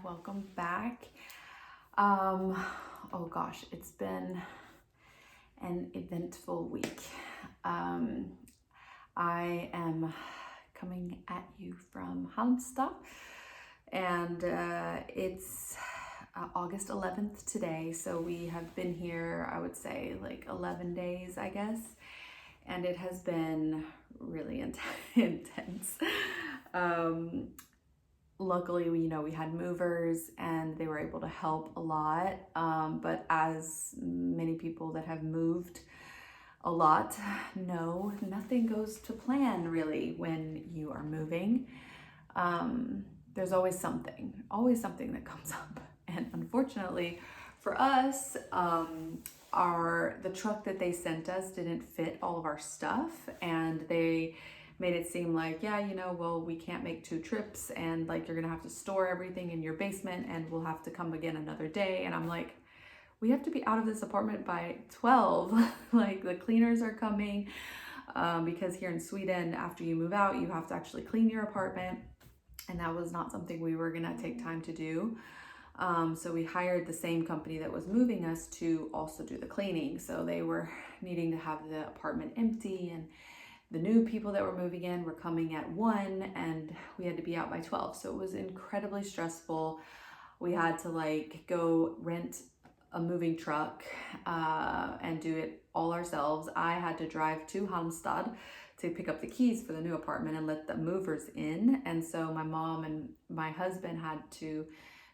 Welcome back. Oh gosh, it's been an eventful week. I am coming at you from Halmstad, and it's August 11th today, so we have been here, I would say, like 11 days, I guess, and it has been really intense. Luckily, we had movers and they were able to help a lot. But as many people that have moved a lot know, nothing goes to plan really when you are moving. There's always something that comes up. And unfortunately for us, the truck that they sent us didn't fit all of our stuff, and they made it seem like, well, we can't make 2 trips, and like you're gonna have to store everything in your basement and we'll have to come again another day. And I'm like, we have to be out of this apartment by 12. Like, the cleaners are coming, because here in Sweden, after you move out, you have to actually clean your apartment, and that was not something we were gonna take time to do. So we hired the same company that was moving us to also do the cleaning. So they were needing to have the apartment empty, and the new people that were moving in were coming at 1, and we had to be out by 12. So it was incredibly stressful. We had to go rent a moving truck and do it all ourselves. I had to drive to Halmstad to pick up the keys for the new apartment and let the movers in. And so my mom and my husband had to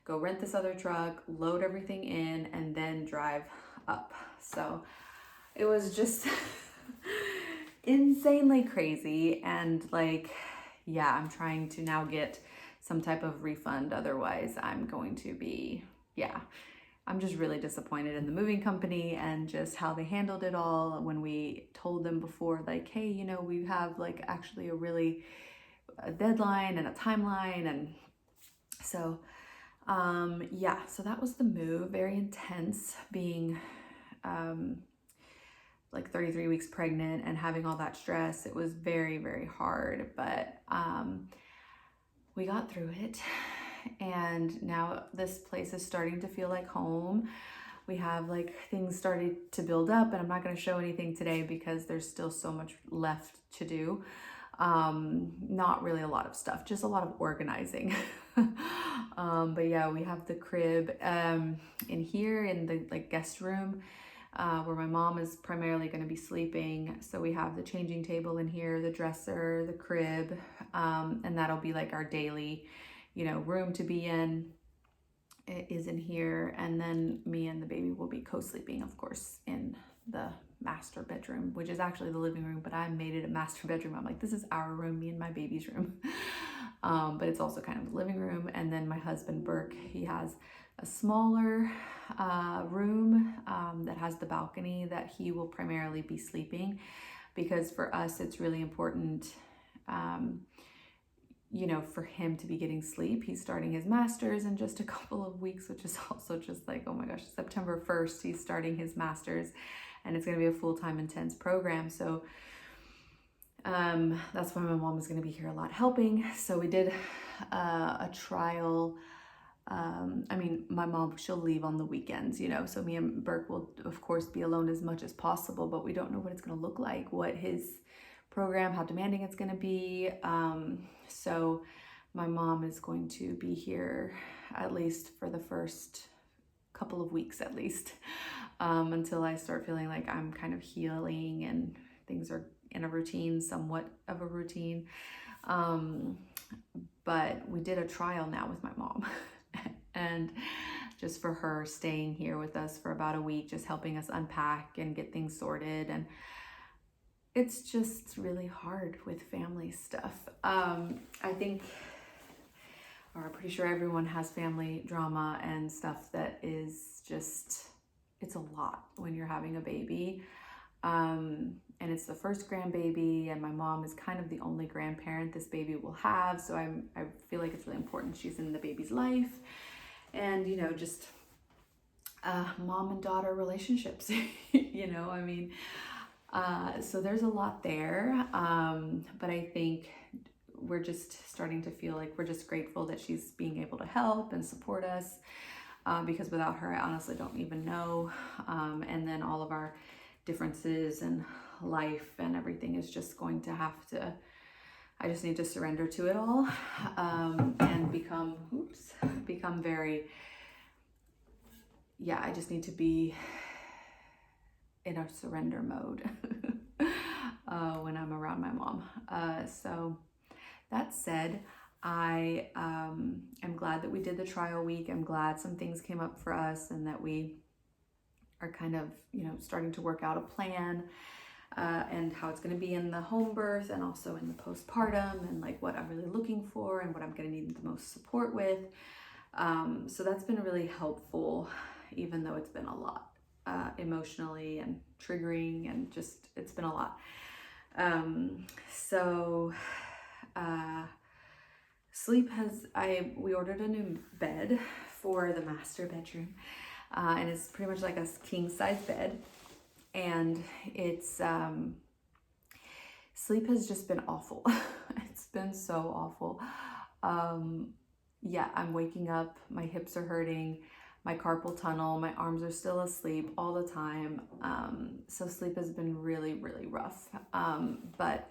go rent this other truck, load everything in, and then drive up. So it was just insanely crazy. And I'm trying to now get some type of refund. Otherwise, I'm going to be, I'm just really disappointed in the moving company and just how they handled it all. When we told them before, hey, we have actually a deadline and a timeline. And so so that was the move. Very intense, being 33 weeks pregnant and having all that stress. It was very, very hard, but we got through it. And now this place is starting to feel like home. We have things started to build up, and I'm not going to show anything today because there's still so much left to do. Not really a lot of stuff, just a lot of organizing. But yeah, we have the crib in here in the guest room, where my mom is primarily going to be sleeping. So we have the changing table in here, the dresser, the crib, and that'll be our daily, room to be in. It is in here. And then me and the baby will be co-sleeping, of course, in the master bedroom, which is actually the living room, but I made it a master bedroom. I'm like, this is our room, me and my baby's room. But it's also kind of the living room. And then my husband, Burke, he has a smaller room that has the balcony that he will primarily be sleeping, because for us, it's really important, for him to be getting sleep. He's starting his master's in just a couple of weeks, which is also just oh my gosh, September 1st, he's starting his master's, and it's going to be a full-time intense program. So that's why my mom is going to be here a lot helping. So we did a trial. My mom, she'll leave on the weekends, so me and Burke will of course be alone as much as possible, but we don't know what it's going to look like, what his program, how demanding it's going to be. So my mom is going to be here at least for the first couple of weeks at least, until I start feeling like I'm kind of healing and things are in a routine, somewhat of a routine. But we did a trial now with my mom and just for her staying here with us for about a week, just helping us unpack and get things sorted. And it's just really hard with family stuff. I think, or I'm pretty sure everyone has family drama and stuff that is just, it's a lot when you're having a baby. And it's the first grandbaby, and my mom is kind of the only grandparent this baby will have. So I feel like it's really important she's in the baby's life, and just mom and daughter relationships. So there's a lot there. But I think we're just starting to feel like we're just grateful that she's being able to help and support us, because without her, I honestly don't even know. And then all of our differences in life and everything is just going to have to, I just need to surrender to it all, and become very, yeah, I just need to be in a surrender mode when I'm around my mom. So that said, I am glad that we did the trial week. I'm glad some things came up for us and that we are kind of, starting to work out a plan, and how it's going to be in the home birth and also in the postpartum, and like what I'm really looking for and what I'm going to need the most support with. So that's been really helpful, even though it's been a lot emotionally and triggering, and just it's been a lot. Sleep we ordered a new bed for the master bedroom, and it's pretty much like a king size bed, and it's sleep has just been awful. It's been so awful. Yeah, I'm waking up, my hips are hurting, my carpal tunnel, my arms are still asleep all the time. So sleep has been really, really rough. But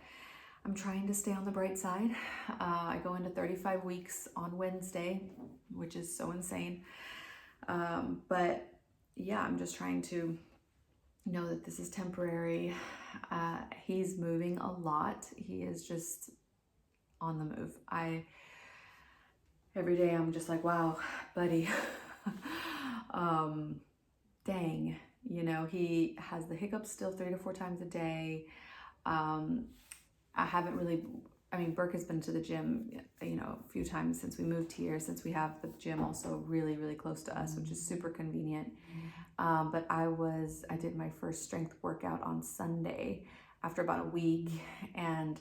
I'm trying to stay on the bright side. I go into 35 weeks on Wednesday, which is so insane. But yeah, I'm just trying to know that this is temporary. He's moving a lot. He is just on the move. Every day I'm just like, wow, buddy. Dang, he has the hiccups still 3 to 4 times a day. I haven't really, Burke has been to the gym, a few times since we moved here, since we have the gym also really, really close to us, which is super convenient. But I did my first strength workout on Sunday after about a week, and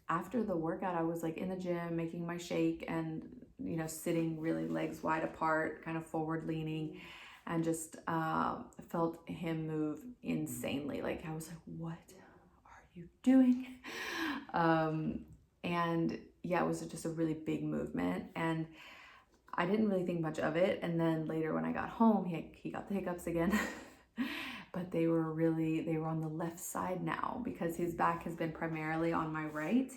after the workout, I was like in the gym making my shake and, sitting really legs wide apart, kind of forward leaning, and just felt him move insanely. Like I was like, what are you doing? And yeah, it was just a really big movement, and I didn't really think much of it. And then later when I got home, he got the hiccups again. But they were on the left side now, because his back has been primarily on my right.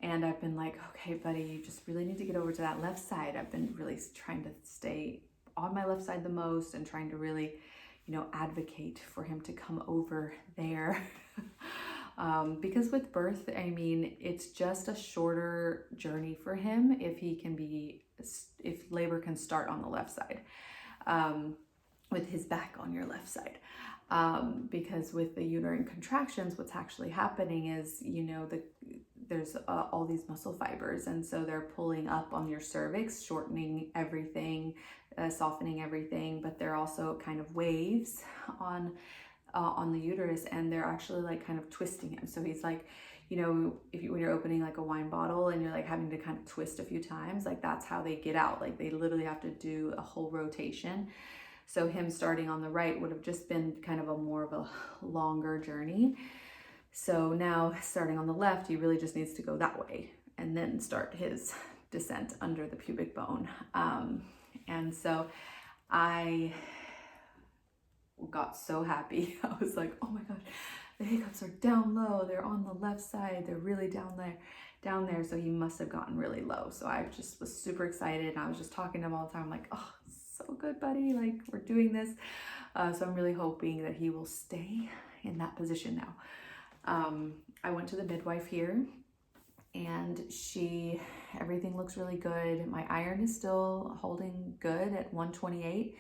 And I've been like, okay, buddy, you just really need to get over to that left side. I've been really trying to stay on my left side the most, and trying to really, advocate for him to come over there. Because with birth, it's just a shorter journey for him if labor can start on the left side, with his back on your left side. Because with the uterine contractions, what's actually happening is, there's all these muscle fibers, and so they're pulling up on your cervix, shortening everything, softening everything, but they're also kind of waves on the uterus, and they're actually like kind of twisting him. So he's like, when you're opening like a wine bottle and you're like having to kind of twist a few times, like that's how they get out. Like they literally have to do a whole rotation. So him starting on the right would have just been kind of more of a longer journey. So now starting on the left, he really just needs to go that way and then start his descent under the pubic bone. And so I got so happy. I was like, oh my gosh, the hiccups are down low. They're on the left side. They're really down there. So he must have gotten really low. So I just was super excited. And I was just talking to him all the time. I'm like, oh, so good, buddy. Like we're doing this. So I'm really hoping that he will stay in that position now. I went to the midwife here, and everything looks really good. My iron is still holding good at 128,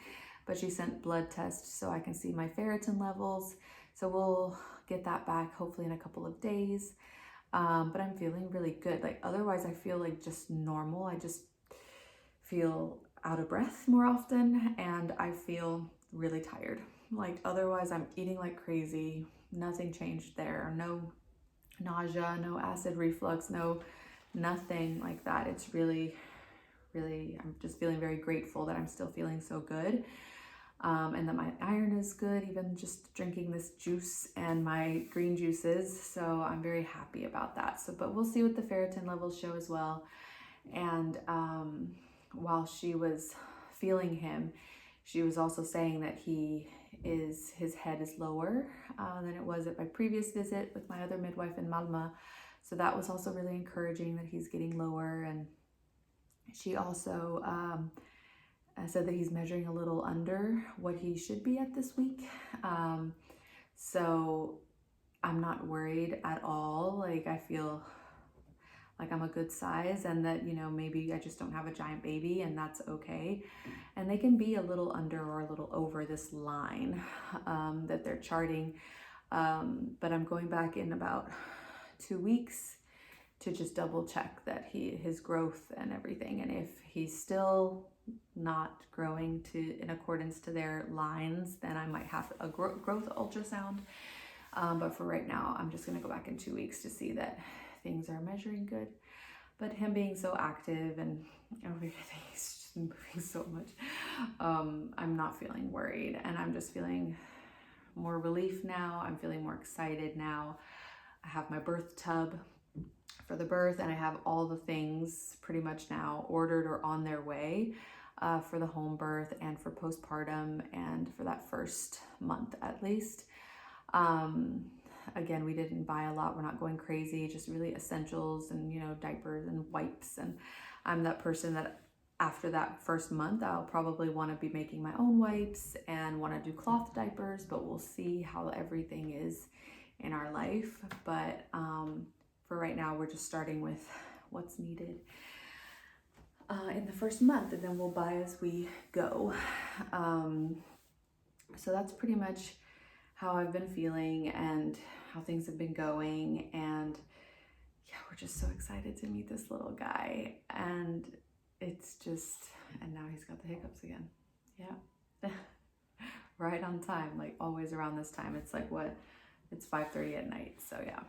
but she sent blood tests so I can see my ferritin levels. So we'll get that back hopefully in a couple of days. But I'm feeling really good. Like otherwise I feel like just normal. I just feel out of breath more often, and I feel really tired. Like otherwise I'm eating like crazy. Nothing changed there. No nausea, no acid reflux, nothing like that. It's really, really, I'm just feeling very grateful that I'm still feeling so good. and that my iron is good, even just drinking this juice and my green juices. So I'm very happy about that. So, but we'll see what the ferritin levels show as well. And while she was feeling him, she was also saying that his head is lower than it was at my previous visit with my other midwife in Malmö. So that was also really encouraging, that he's getting lower. And she also said that he's measuring a little under what he should be at this week. So I'm not worried at all. Like, I feel like I'm a good size, and that, you know, maybe I just don't have a giant baby, and that's okay. And they can be a little under or a little over this line that they're charting. But I'm going back in about 2 weeks to just double check that his growth and everything. And if he's still not growing in accordance to their lines, then I might have a growth ultrasound. But for right now, I'm just gonna go back in 2 weeks to see that things are measuring good. But him being so active and everything, he's just moving so much, I'm not feeling worried, and I'm just feeling more relief now. I'm feeling more excited now. I have my birth tub for the birth, and I have all the things pretty much now ordered or on their way for the home birth and for postpartum and for that first month at least. Again, we didn't buy a lot. We're not going crazy, just really essentials and, you know, diapers and wipes. And I'm that person that after that first month, I'll probably want to be making my own wipes and want to do cloth diapers, but we'll see how everything is in our life. But for right now, we're just starting with what's needed in the first month, and then we'll buy as we go. So that's pretty much how I've been feeling and how things have been going. And yeah, we're just so excited to meet this little guy. And it's just, and now he's got the hiccups again. Yeah. Right on time, like always around this time. It's like what? It's 5:30 at night. So yeah.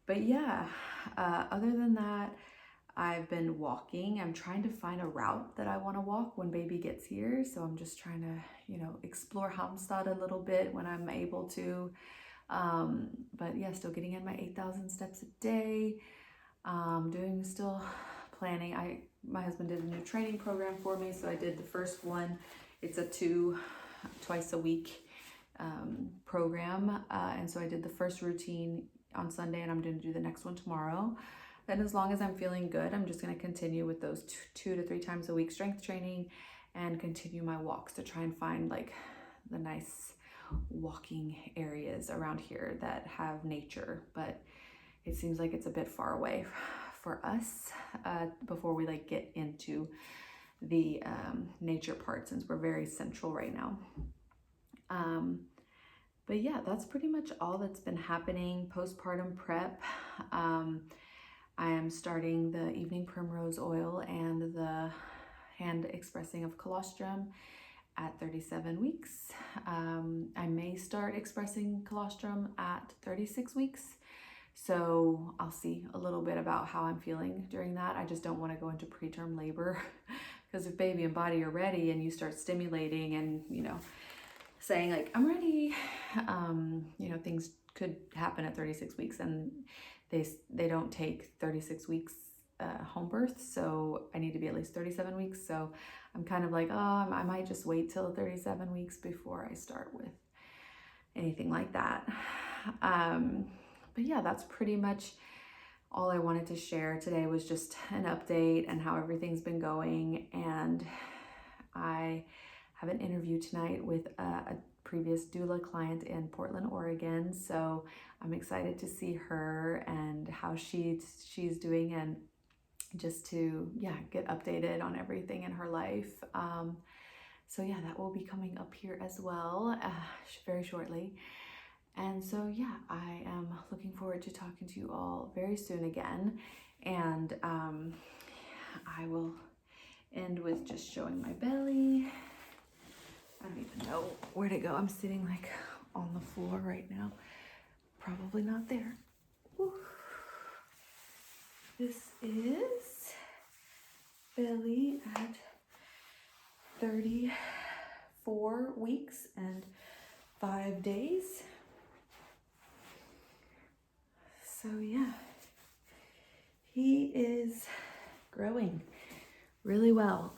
But yeah, other than that, I've been walking. I'm trying to find a route that I want to walk when baby gets here. So I'm just trying to, you know, explore Halmstad a little bit when I'm able to. But yeah, still getting in my 8,000 steps a day. Still planning. My husband did a new training program for me. So I did the first one. It's a twice a week program. And so I did the first routine on Sunday, and I'm going to do the next one tomorrow. And as long as I'm feeling good, I'm just going to continue with those 2 to 3 times a week strength training and continue my walks to try and find like the nice walking areas around here that have nature. But it seems like it's a bit far away for us before we like get into the nature part, since we're very central right now. But yeah, that's pretty much all that's been happening. Postpartum prep. I am starting the evening primrose oil and the hand expressing of colostrum at 37 weeks. I may start expressing colostrum at 36 weeks. So I'll see a little bit about how I'm feeling during that. I just don't want to go into preterm labor because if baby and body are ready and you start stimulating and, you know, saying like, I'm ready, you know, things could happen at 36 weeks, and they don't take 36 weeks home birth, so I need to be at least 37 weeks. So I'm kind of like, oh, I might just wait till 37 weeks before I start with anything like that. But yeah, that's pretty much all I wanted to share today, was just an update and how everything's been going. And I have an interview tonight with a previous doula client in Portland, Oregon. So I'm excited to see her and how she's doing, and just to, yeah, get updated on everything in her life. So yeah, that will be coming up here as well very shortly. And so yeah, I am looking forward to talking to you all very soon again. And I will end with just showing my belly. I don't even know where to go. I'm sitting like on the floor right now. Probably not there. Woo. This is belly at 37 4 weeks and 5 days. So yeah, he is growing really well.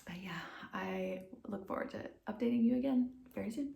But yeah, I look forward to updating you again very soon.